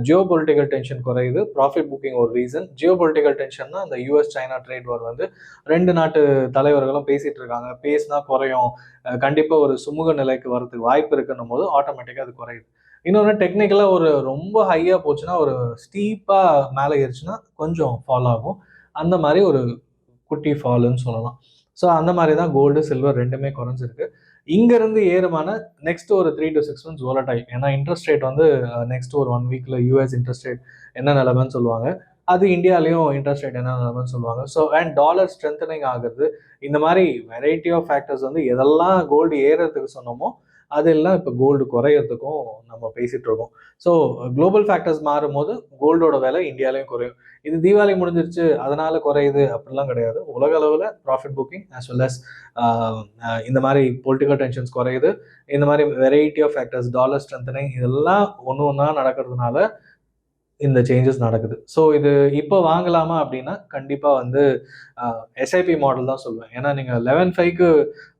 Jio political tension குறையுது, profit booking ஒரு reason. Jio political டென்ஷன்னா அந்த யூஎஸ் சைனா ட்ரேட் வார் வந்து 2 நாட்டு தலைவர்களும் பேசிட்டு இருக்காங்க, பேசினா குறையும், கண்டிப்பாக ஒரு சுமூக நிலைக்கு வரதுக்கு வாய்ப்பு இருக்குன்னும் போது ஆட்டோமேட்டிக்காக அது குறையுது. இன்னொன்று டெக்னிக்கலாக ஒரு ரொம்ப ஹையாக போச்சுன்னா, ஒரு ஸ்டீப்பாக மேலே ஏறிச்சுன்னா கொஞ்சம் ஃபால் ஆகும். அந்த மாதிரி ஒரு குட்டி ஃபாலுன்னு சொல்லலாம். ஸோ அந்த மாதிரி தான் கோல்டு சில்வர் ரெண்டுமே குறைஞ்சிருக்கு. இங்கேருந்து ஏறுமான நெக்ஸ்ட் ஒரு 3 to 6 months volatile. ஏன்னா இன்ட்ரெஸ்ட் ரேட் வந்து நெக்ஸ்ட் ஒரு 1 வீக்கில் யூஎஸ் இன்ட்ரெஸ்ட் ரேட் என்ன நிலைமைன்னு சொல்லுவாங்க, அது இந்தியாலையும் இன்ட்ரெஸ்ட் ரேட் என்ன நிலைமைன்னு சொல்லுவாங்க. ஸோ அண்ட் டாலர் ஸ்ட்ரென்தனிங் ஆகுறது, இந்த மாதிரி வெரைட்டி ஆஃப் ஃபேக்டர்ஸ் வந்து எதெல்லாம் கோல்டு ஏறுறதுக்கு சொன்னோமோ அதெல்லாம் இப்போ கோல்டு குறையறதுக்கும் நம்ம பேசிட்டு இருக்கோம். ஸோ குளோபல் ஃபேக்டர்ஸ் மாறும்போது கோல்டோட விலை இந்தியாலையும் குறையும். இது தீபாவளி முடிஞ்சிருச்சு அதனால குறையுது அப்படிலாம் கிடையாது. உலக அளவில் profit booking as well as இந்த மாதிரி பொலிட்டிக்கல் டென்ஷன்ஸ் குறையுது. இந்த மாதிரி variety of factors, dollar strengthening, இதெல்லாம் ஒன்று ஒன்றா நடக்கிறதுனால இந்த சேஞ்சஸ் நடக்குது. ஸோ இது இப்போ வாங்கலாமா அப்படின்னா கண்டிப்பாக வந்து எஸ்ஐபி மாடல் தான் சொல்லுவேன். ஏன்னா நீங்கள் 11.5க்கு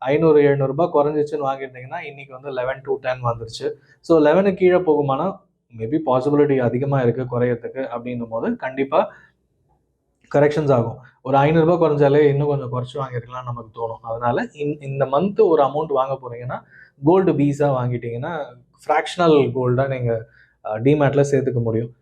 500-700 குறைஞ்சிச்சுன்னு வாங்கியிருந்தீங்கன்னா இன்னைக்கு வந்து 11-10 வந்துருச்சு. ஸோ 11 கீழே போகுமானா மேபி பாசிபிலிட்டி அதிகமாக இருக்குது குறையறதுக்கு. அப்படின்னும் போது கண்டிப்பாக கரெக்ஷன்ஸ் ஆகும். ஒரு 500 குறைஞ்சாலே இன்னும் கொஞ்சம் குறைச்சி வாங்கியிருக்கலாம்னு நமக்கு தோணும். அதனால இந்த மந்த் ஒரு அமௌண்ட் வாங்க போறீங்கன்னா கோல்டு பீஸாக வாங்கிட்டீங்கன்னா ஃப்ராக்ஷனல் கோல்டாக நீங்கள் டிமேட்டில் சேர்த்துக்க முடியும்.